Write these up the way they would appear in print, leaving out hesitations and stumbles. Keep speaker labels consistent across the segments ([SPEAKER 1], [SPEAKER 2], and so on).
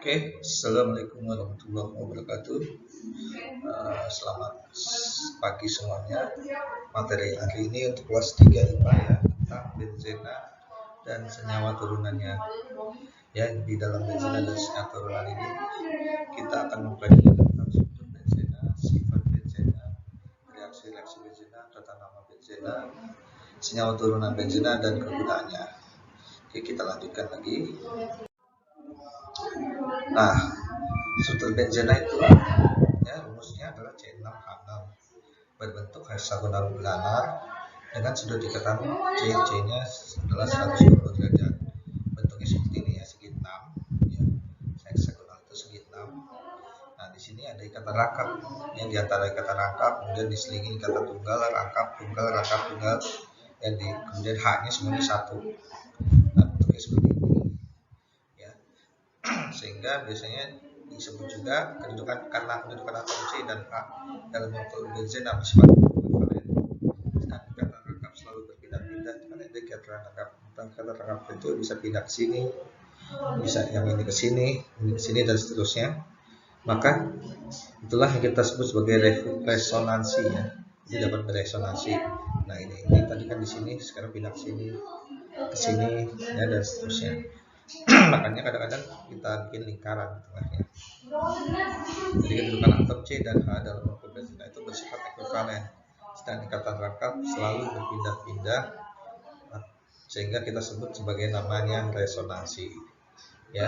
[SPEAKER 1] Oke, Assalamualaikum warahmatullahi wabarakatuh. Selamat pagi semuanya. Materi hari ini untuk kelas 3 IPA ya, tentang benzena dan senyawa turunannya. Ya, di dalam benzena dan senyawa turunan ini kita akan mempelajari tentang struktur benzena, sifat benzena, reaksi-reaksi benzena, tata nama benzena, senyawa turunan benzena dan kegunaannya. Oke, kita lanjutkan lagi. Nah, struktur benzena itu ya rumusnya adalah C6H6 berbentuk heksagonal planar dengan sudut ikatan C-nya adalah 120 derajat. Bentuknya seperti ini ya, segi 6 ya. Heksagonal itu segi 6. Nah, di sini ada ikatan rangkap. Yang di antara ikatan rangkap kemudian diselingi ikatan tunggal, rangkap, tunggal. Kemudian H-nya semuanya satu. Nah, bentuknya seperti ini. Ya. Sehingga biasanya disebut juga kedudukan atom C dan H dalam molekul benzena bersifat ekuivalen. Dan ikatan rangkap selalu berpindah-pindah karena ada ikatan rangkap. Ikatan rangkap itu bisa pindah ke sini, bisa yang ini ke sini dan seterusnya. Maka itulah yang kita sebut sebagai resonansi ya. Jadi dapat beresonansi. Nah ini tadi kan di sini, sekarang pindah ke sini ya, dan seterusnya. Makanya kadang-kadang kita bikin lingkaran tengahnya. Jadi kedudukan atom C dan H dalam molekul benzena itu bersifat ekuivalen, sedangkan ikatan rangkap selalu berpindah-pindah, sehingga kita sebut sebagai namanya resonansi. Ya.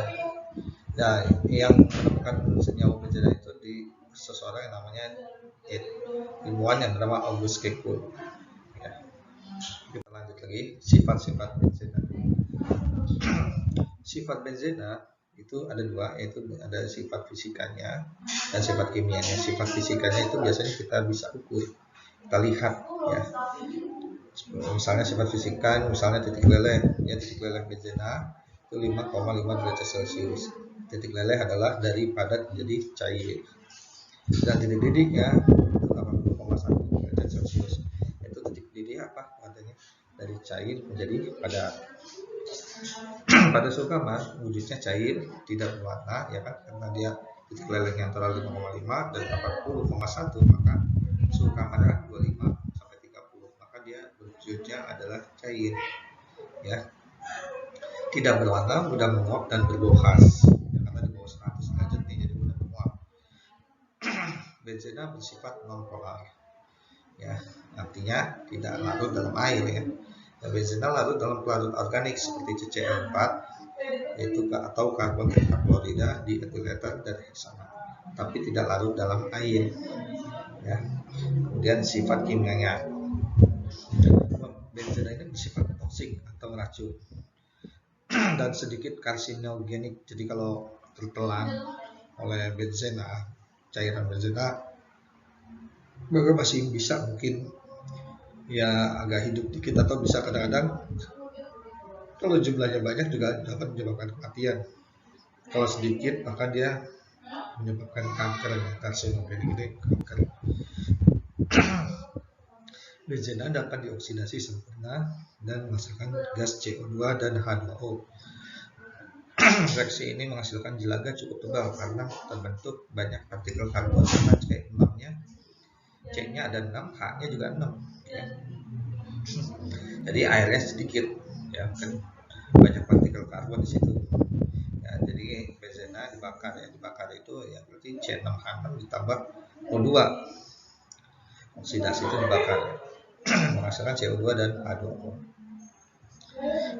[SPEAKER 1] Nah, yang menemukan senyawa benzena itu di seseorang yang namanya ilmuwan yang bernama August Kekulé. Ya. Kita lanjut lagi sifat-sifat benzena. Sifat benzena itu ada dua, yaitu ada sifat fisikanya dan sifat kimianya. Sifat fisikanya itu biasanya kita bisa ukur, kita lihat ya. Misalnya sifat fisika, misalnya titik leleh benzena itu 5,5 derajat Celcius. Titik leleh adalah dari padat menjadi cair. Dan titik didih ya 80,1 derajat Celcius. Itu titik didih apa adanya dari cair menjadi padat. Pada suhu kamar wujudnya cair, tidak berwarna ya kan, karena dia titik lelehnya antara 5,5 dan 80,1, maka suhu kamar 25 sampai 30, maka dia wujudnya adalah cair ya. Tidak berwarna, mudah menguap dan berbau khas ya, karena di bawah 100 derajat nih, jadi mudah menguap. Benzena bersifat nonpolar ya, artinya tidak larut dalam air ya. Benzena larut dalam pelarut organik seperti CCl4 yaitu atau karbon tetraklorida di etil eter dan heksana, tapi tidak larut dalam air ya. Kemudian sifat kimianya, benzena ini bersifat toksik atau racun dan sedikit karsinogenik. Jadi kalau tertelan oleh benzena, cairan benzena, maka masih bisa mungkin ya agak hidup dikit, atau bisa kadang-kadang kalau jumlahnya banyak juga dapat menyebabkan kematian. Kalau sedikit maka dia menyebabkan kanker, karsinogenik ini kanker. Benzena dapat dioksidasi sempurna dan menghasilkan gas CO2 dan H2O. Reaksi ini menghasilkan jelaga cukup tebal karena terbentuk banyak partikel karbon, karena C-nya ada 6, H-nya juga 6 ya. Jadi airnya sedikit ya, kan banyak partikel karbon di situ ya. Jadi benzena dibakar ya, dibakar itu ya berarti C6H6 ditambah O2, oksidasi itu dibakar ya. Menghasilkan CO2 dan H2O.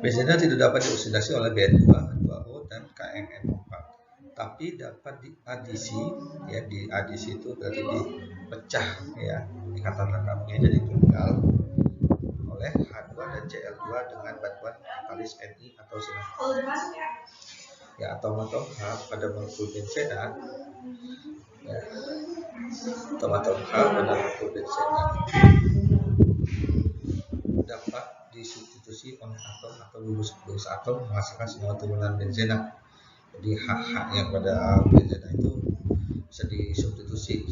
[SPEAKER 1] Benzena tidak dapat dioksidasi oleh Bn2, H2O dan KMNO4, tapi dapat diadisi ya. Diadisi itu berarti dipecah ya, ikatan rangkapnya jadi tunggal oleh H2 dan Cl2 dengan bantuan katalis Ni atau sinar ya. Atom H pada molekul benzena ya, atom H pada molekul benzena dapat disubstitusi oleh atom atau gugus atom menghasilkan senyawa turunan benzena. Jadi H yang pada benzena itu bisa disubstitusi.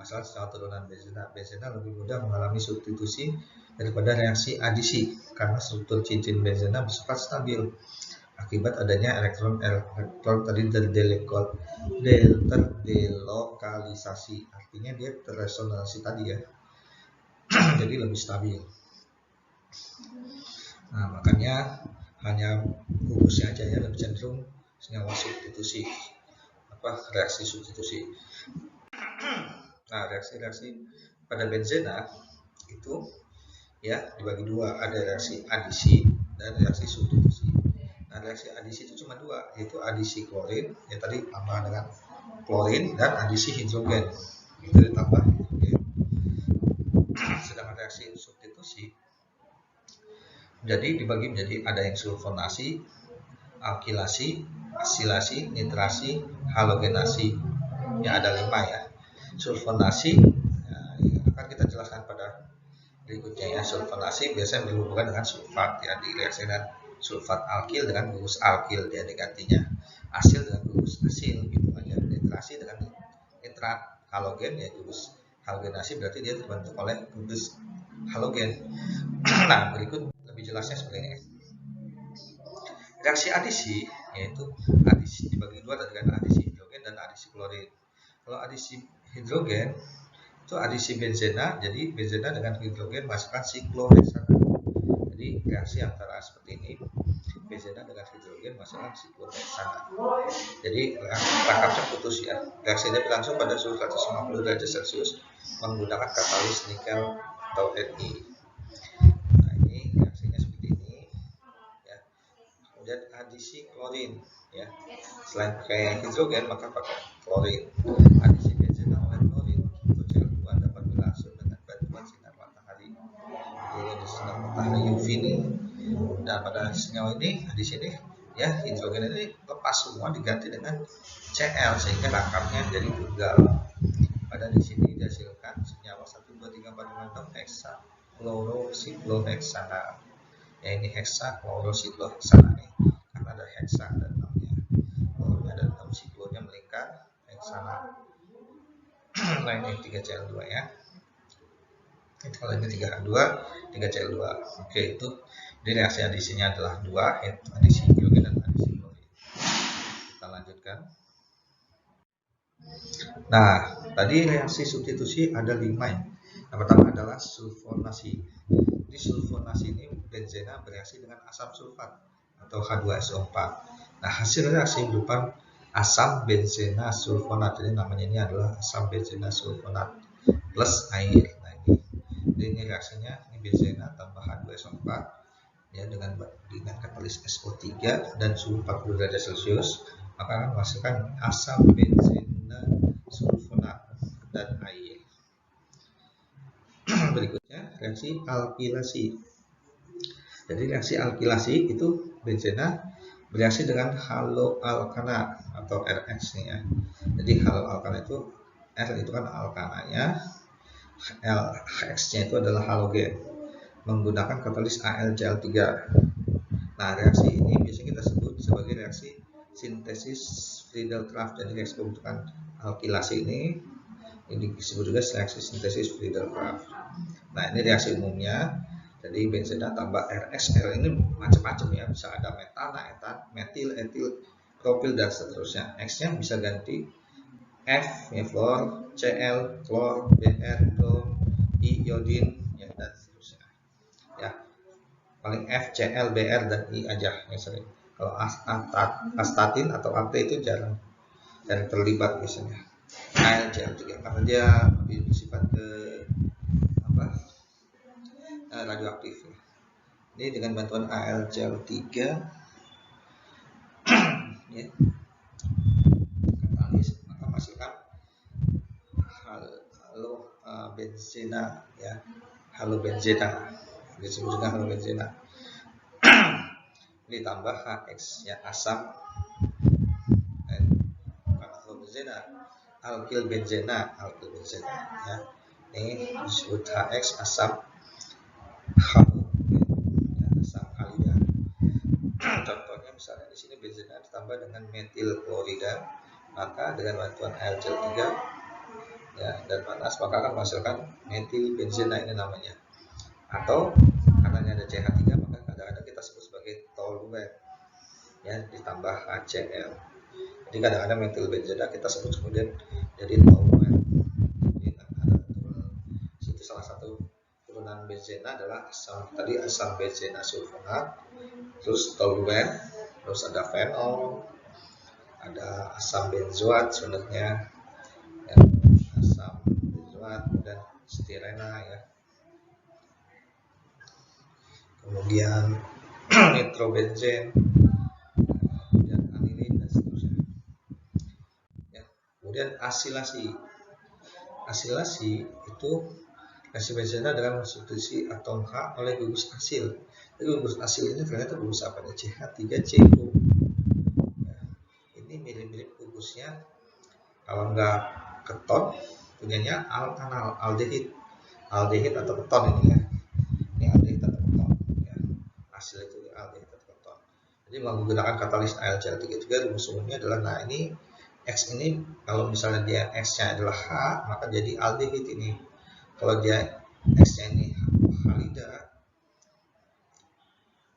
[SPEAKER 1] Masalah senyawa turunan benzena lebih mudah mengalami substitusi daripada reaksi adisi karena struktur cincin benzena bersifat stabil. akibat adanya elektron tadi terdelokalisasi, artinya dia terresonansi tadi ya. Jadi lebih stabil. Nah, makanya hanya gugusnya aja ya lebih cenderung senyawa substitusi, reaksi substitusi. Nah, reaksi-reaksi pada benzena itu ya dibagi dua, ada reaksi adisi dan reaksi substitusi. Nah, reaksi adisi itu cuma dua, yaitu adisi klorin yang tadi tambah dengan klorin, dan adisi hidrogen itu ditambah hidrogen. Sedangkan reaksi substitusi jadi dibagi menjadi ada yang sulfonasi, alkilasi, asilasi, nitrasi, halogenasi. Ya, ada 5 ya. Sulfonasi akan kita jelaskan pada berikutnya ya. Sulfonasi biasanya berhubungan dengan sulfat ya, direaksi dengan sulfat alkil dengan gugus alkil dia digantinya. Asil dengan gugus asil gitu aja. Nitrasi dengan nitrat, halogen ya gugus halogenasi, berarti dia terbentuk oleh gugus halogen. Nah, berikut lebih jelasnya seperti ini. Reaksi adisi yaitu adisi dibagi dua dengan adisi hidrogen dan adisi klorin. Kalau adisi hidrogen itu adisi benzena, jadi benzena dengan hidrogen masukkan siklohexana. Jadi reaksi antara seperti ini, benzena dengan hidrogen masukkan siklohexana. Jadi rangkapnya putus ya. Reaksinya berlangsung pada suhu 150 derajat Celcius menggunakan katalis nikel atau Ni. Dan adisi klorin ya, selain pakai hidrogen maka pakai klorin. Adisi benzena oleh klorin untuk Cl2 dapat berlangsung dengan bantuan sinar matahari, yaitu sinar matahari UV ini. Dan pada senyawa ini di sini ya, hidrogen ini lepas semua diganti dengan Cl sehingga rangkapnya jadi tunggal. Pada di sini dihasilkan senyawa 1, 2, 3, 4, 5, 6 heksa klorosiklohexana. Ya, ini heksa klorosiklohexana nih, karena ada heksa dan 6-nya. Kalau ada 6 siklonya melingkar heksana. Nah, ini 3Cl2 ya. Kalau ini 3H2, 3Cl2. Oke, itu di reaksi adisinya adalah 2, yaitu adisi hidrogen dan adisi klorin. Kita lanjutkan. Nah, tadi reaksi substitusi ada 5 ya. Yang pertama adalah sulfonasi. Di sulfonasi ini benzena bereaksi dengan asam sulfat atau H2SO4. Nah, hasil reaksi berupa asam benzena sulfonat. Jadi namanya ini adalah asam benzena sulfonat plus air. Nah, ini reaksinya, ini benzena tambah H2SO4 ya, dengan katalis SO3 dan suhu 40 derajat Celcius, maka akan menghasilkan asam benzena sulfonat dan air. Berikutnya reaksi alkilasi. Jadi reaksi alkilasi itu benzena bereaksi dengan haloalkana atau RX nih ya. Jadi haloalkana itu R itu kan alkananya, X-nya itu adalah halogen menggunakan katalis AlCl3. Nah, reaksi ini biasanya kita sebut sebagai reaksi sintesis Friedel-Crafts. Jadi reaksi pembentukan alkilasi ini disebut juga reaksi sintesis Friedel-Crafts. Nah, ini reaksi umumnya. Jadi benzena tambah RX, R ini macam-macam ya, bisa ada metana, etan, metil, etil, propil dan seterusnya. X-nya bisa ganti F, ya, fluor, Cl, klor, Br, brom, I, iodin, ya, dan seterusnya. Ya, paling F, Cl, Br, dan I aja yang sering. Kalau astatin atau AT itu jarang terlibat biasanya. AlCl3 karena dia bersifat radioaktif ya. Ini dengan bantuan AlCl3 ya, katalis maka menghasilkan benzena ya, halobenzena, disebut juga halobenzena. Ditambah HX ya, asam, bukan halobenzena, alkilbenzena ya. Ini disebut HX, asam asam halida. Contohnya misalnya di sini benzena ditambah dengan metil klorida, maka dengan bantuan AlCl3 ya dan panas maka akan menghasilkan metil benzena ini namanya. Atau karena ada CH3 maka kadang-kadang kita sebut sebagai toluene. ya, ditambah HCl. Jadi kadang-kadang metil benzena kita sebut kemudian jadi toluene. Jadi ada itu salah satu turunan benzena adalah asam benzena sulfonat, terus toluene, terus ada fenol, ada asam benzoat sebenarnya, ya, asam benzoat dan stirena, ya. Kemudian nitrobenzen, kemudian anilin dan seterusnya. Ya. Kemudian asilasi. Asilasi itu reaksi benzena dengan substitusi atom H oleh gugus asil. Jadi gugus asil ini ternyata gugus apa? CH3CO. Ya. Ini mirip-mirip gugusnya, kalau nggak keton punyanya alkanal, aldehid atau keton ini, ya. Ini aldehid atau keton, ya. Hasil itu aldehid atau keton. Jadi menggunakan katalis AlCl3 rumus umumnya adalah, nah ini X ini kalau misalnya dia X-nya adalah H, maka jadi aldehid ini. Kalau dia X-nya ini halida,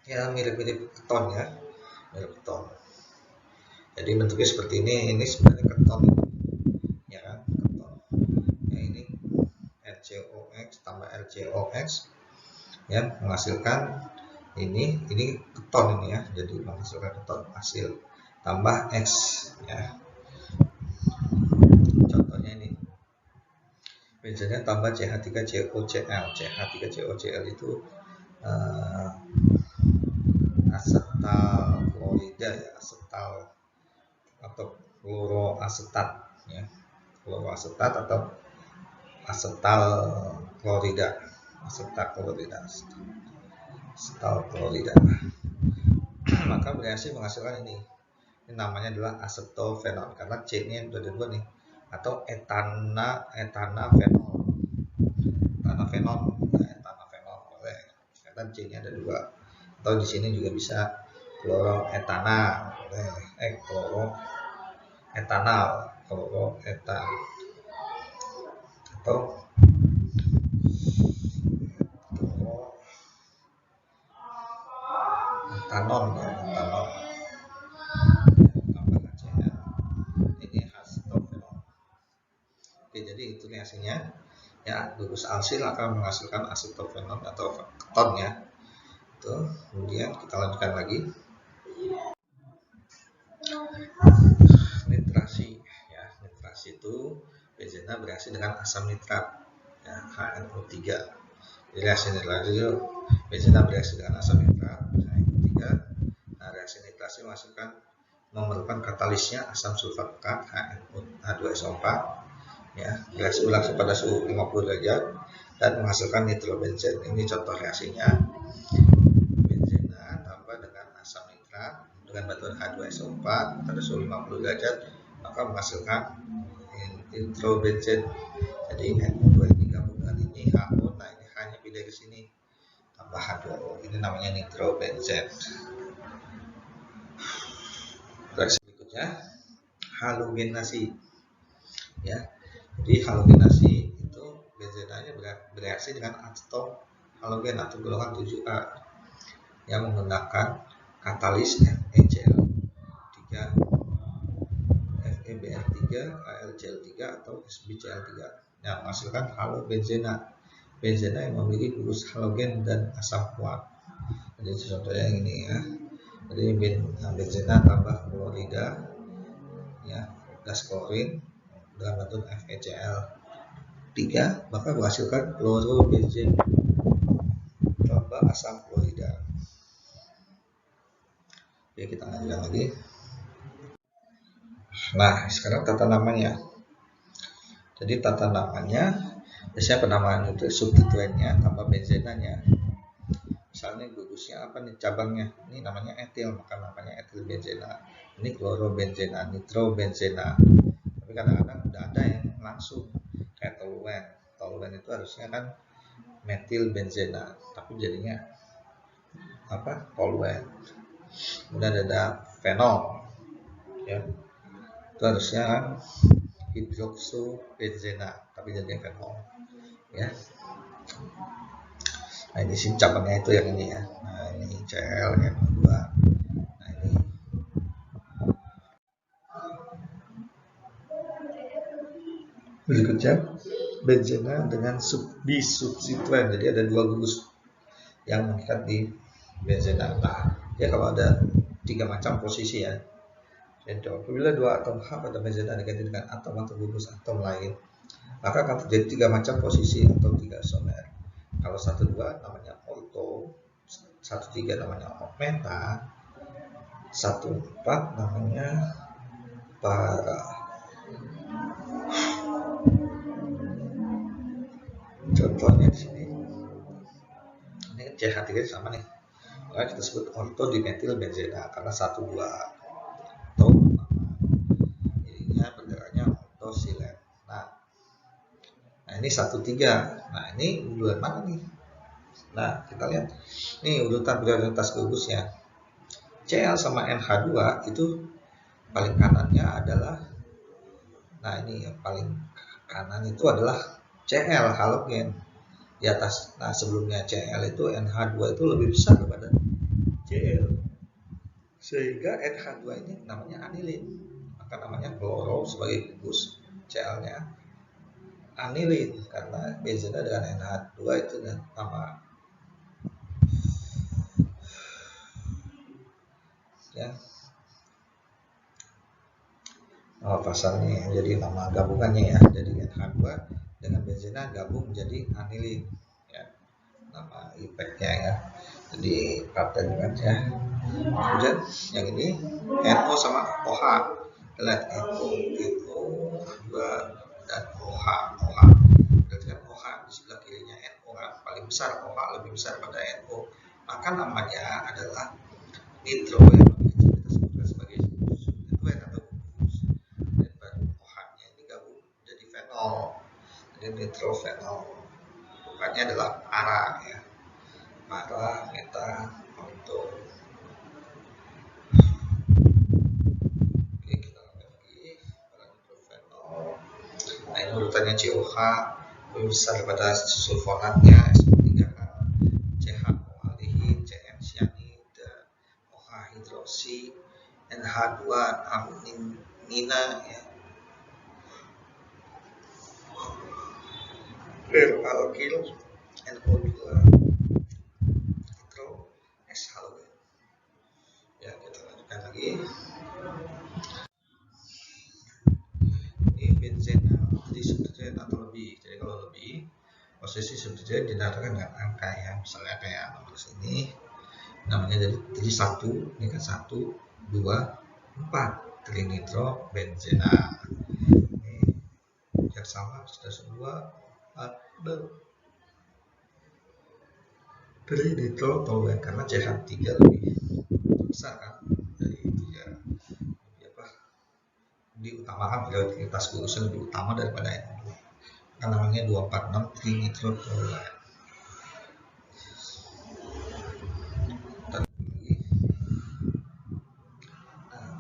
[SPEAKER 1] ya mirip-mirip keton, ya, mirip keton. Jadi bentuknya seperti ini sebenarnya keton, ya kan, keton. Ya, ini RCOX tambah RCOX, ya, menghasilkan ini keton ini, ya, jadi menghasilkan keton hasil tambah X, ya. Contohnya ini benzena tambah CH3COCl. CH3COCl itu asetal klorida, ya, asetal atau kloroasetat, ya, kloroasetat atau asetal klorida, asetal klorida. Maka bereaksi menghasilkan ini namanya adalah asetofenol karena C-nya udah ada 2 nih, atau etanafenol, boleh karena C-nya ada 2, atau di sini juga bisa kloroetana, kloroetanal, atau etanol, ya, etanol. Ini asetofenol. Oke, jadi itu reaksinya, ya, gugus alsil akan menghasilkan asetofenol atau keton, ya. Itu. Kemudian kita lanjutkan lagi. Nitrasi, ya, nitrasi itu benzena bereaksi dengan asam nitrat, ya, HNO3. Jadi reaksi nitrasi itu benzena bereaksi dengan asam nitrat, HNO3. Nah, reaksi nitrasi memerlukan katalisnya asam sulfat pekat H2SO4, ya, reaksi berlangsung pada suhu 50 derajat dan menghasilkan nitrobenzen. Ini contoh reaksinya. Benzena tambah dengan asam nitrat dengan batuan H2SO4 pada suhu 50 derajat maka menghasilkan nitrobenzen. Jadi NO2 digabungkan ini HO, nah ini hanya pindah ke sini tambah H2O, ini namanya nitrobenzen. Reaksi berikutnya halogenasi, ya. Jadi halogenasi itu benzenanya bereaksi dengan aseton halogen atau golongan 7A yang menggunakan katalis FeCl3, FeBr3, AlCl3 atau SbCl3 yang menghasilkan halobenzena. Benzena yang memiliki gugus halogen dan asam kuat. Jadi contohnya yang ini, ya. Jadi benzena tambah klorida, ya, gas klorin dengan batuan FeCl3 maka menghasilkan klorobenzen tambah asam klorida. Oke, kita lanjutkan lagi. Nah, sekarang tata namanya. Jadi tata namanya biasanya penamaan itu substituennya tambah benzenanya. Misalnya gugusnya apa nih, cabangnya ini namanya etil, maka namanya etil benzena. Ini klorobenzena, nitrobenzena. Tapi kadang-kadang udah ada yang langsung kayak toluene itu harusnya kan metil benzena, tapi jadinya apa, toluene. Kemudian ada fenol, ya, itu harusnya kan hidroksubenzena, tapi jadinya fenol, ya. Nah, ini sih cabangnya itu yang ini, ya. Nah, ini Cl, NO2. Nah, ini Berikutnya benzena dengan bisubstituen. Jadi ada dua gugus yang mengikat di benzena. Nah, ya kalau ada 3 macam posisi ya. Jadi apabila 2 atom H pada benzena diganti dengan atom atau gugus atom lain, maka akan terjadi 3 macam posisi atau 3 isomer. Kalau 1,2 namanya orto, 1,3 namanya meta, 1,4 namanya para. Contohnya di sini, ini CH3 sama nih, maka kita sebut orto dimetil benzena karena 1,2 atau ininya benderanya ortosilen. Nah ini 1,3. Nah ini urutan mana nih? Nah kita lihat, ini urutan prioritas gugusnya. Cl sama NH2 itu paling kanannya adalah, nah ini yang paling kanan itu adalah Cl halogen di atas. Nah sebelumnya Cl itu NH2 itu lebih besar daripada Cl, sehingga NH2 ini namanya anilin, maka namanya kloro sebagai gugus, Cl-nya anilin karena benzena dengan NH2 itu nama ya. Oh, pasalnya jadi nama gabungannya ya. Jadi NH2 dengan benzena gabung menjadi anilin ya. Nama impactnya ya. Jadi patennya ya. Kemudian yang ini NO sama OH. Lihat NO, NO2 dan OH. Dengan OH di sebelah kirinya NO paling besar, OH lebih besar pada NO. Maka namanya adalah nitro yang kita sebutkan sebagai substituen atau gugus. Dan baru OH-nya ini gabung menjadi fenol. Jadi nitrofenol. Bukannya adalah para ya. Para, meta, orto. Oke, kita lihat lagi para nitrofenol. Nah ini urutannya COH lebih besar daripada sulfonatnya S3H, CHO aldehin, CN cyanida, OH hidroksi, NH2 aminina ya. Alkyl NO2 nitro S halogen. Ya, kita lanjutkan lagi. Ini benzena di substituen atau lebih. Jadi kalau lebih, posisi substituen dinamakan dengan angka ya. Misalnya kayak nomor sini namanya jadi 1, ini kan 1, 2, 4 trinitro benzena. Ini yang sama sudah semua 4 trinitro toluene karena CH3 lebih besar kan dari 3 diutamakan prioritas gugusnya lebih utama daripada NO2. Kan namanya 246 trinitro toluene.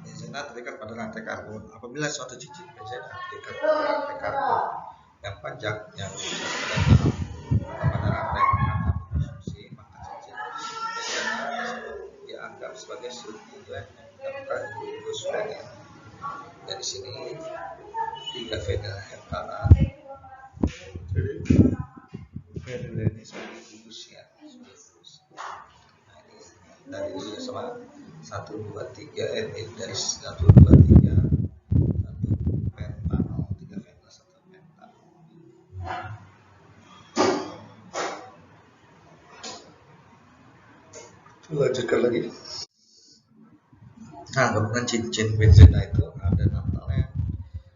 [SPEAKER 1] Benzena terikat pada rantai karbon. Apabila suatu cincin benzena terikat pada rantai karbon yang panjang yang pada rantai konsumsi, maka cincin benzena dianggap sebagai substituen yang mendapatkan gugus fenil. Dari sini 3 fenil heptana. Jadi fenil ini sebagai gugusnya. Nah ini dari sama 1, 2, 3 dari 1, 2, 3 1 pentanol, 3 fenil 1 pentanol. Lanjutkan lagi. Nah, gabungan cincin benzena itu ada naftalen.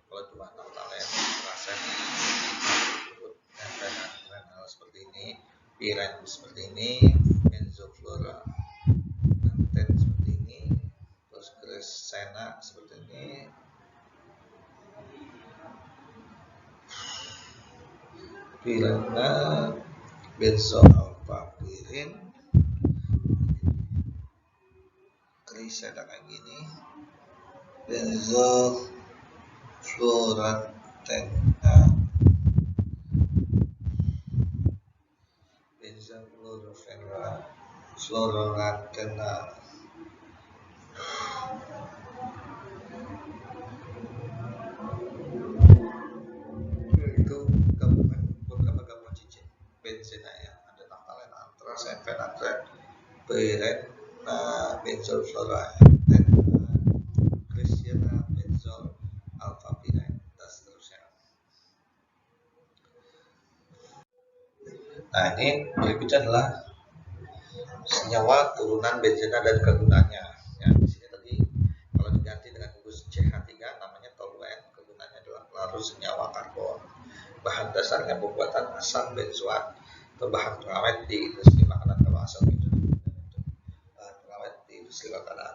[SPEAKER 1] Kalau cuma naftalen, rasen fenol seperti ini, piren seperti ini, benzofluora seperti ini, terus gresena seperti ini, pirena, benzoalfapirin, grisena kayak gini, benzofluorantena, benzofluorantena. benzol fluoride, dan benzol alpha pyrite, dan seterusnya. Nah, ini berikutnya adalah senyawa turunan benzena dan kegunaannya. Ya, di sini tadi kalau diganti dengan gugus CH3 namanya toluen, kegunaannya adalah pelarut senyawa karbon. Bahan dasarnya pembuatan asam benzoat atau bahan pengawet di industri makanan. Kalau asam benzoat bahan pengawet di industri makanan.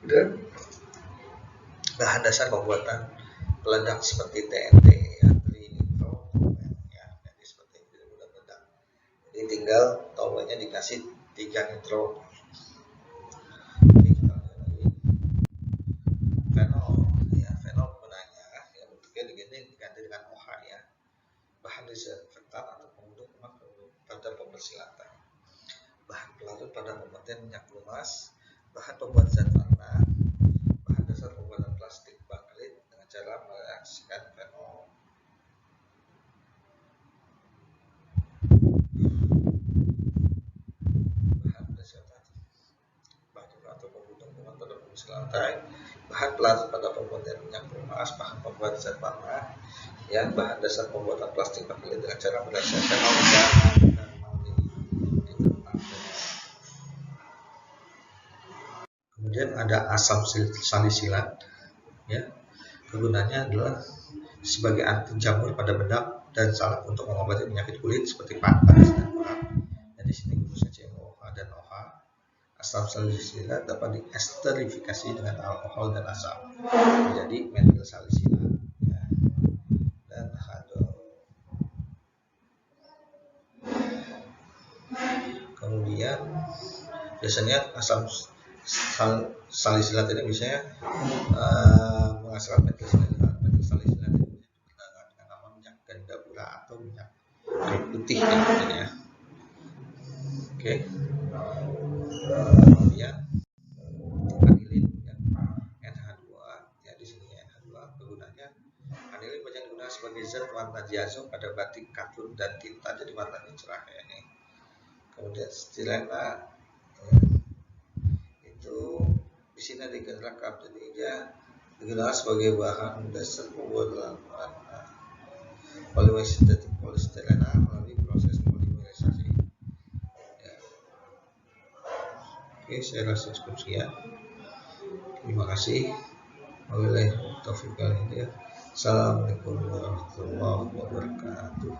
[SPEAKER 1] Dan bahan dasar pembuatan peledak seperti TNT, ya, trinitro-toluen, ya, jadi seperti itu mudah meledak. Jadi tinggal toluennya dikasih 3 nitro. Jadi kita lagi fenol, ya, fenol gunanya ya bentuknya diganti dengan OH, ya, bahan disinfektan atau pemuduk lemak pada pembersih lantai, bahan pelarut pada pembuatan minyak lumas, bahan pembuat zat warna, bahan dasar pembuatan plastik baklit dengan cara mereaksikan fenol. Bahan dasar atau pembunuh kuman pada pembersih lantai, bahan pelarut pada pembuatan minyak lumas, bahan pembuat zat warna, ya, bahan dasar pembuatan plastik baklit dengan cara mereaksikan fenol dan kemudian ada asam salisilat, ya, kegunaannya adalah sebagai anti jamur pada bedak dan salak untuk mengobati penyakit kulit seperti panas dan kurat. Dan di sini khususnya COH dan OH. Asam salisilat dapat diesterifikasi dengan alkohol dan asam menjadi metil salisilat, ya, dan hadol. Kemudian biasanya asam salisilat ini biasanya menghasilkan metil salisilat. Metil salisilat ini bernama dengan nama minyak gandapura atau minyak kayu putih, ya. Oke. Kemudian anilin, ya, NH2, ya, di sini NH2 kegunaannya anilin banyak digunakan sebagai zat warna diazo pada batik, katun, dan tinta, jadi warnanya cerah, ya, ini. Kemudian stilena, ya, itu di sini lengkap, jadi dia digunakan sebagai bahan dasar pembuatan warna polisintetik polistirena melalui proses polimerisasi. Ya. Oke, saya rasa cukup sekian. Terima kasih. Wabillahi taufiq wal hidayah. Assalamualaikum warahmatullahi wabarakatuh.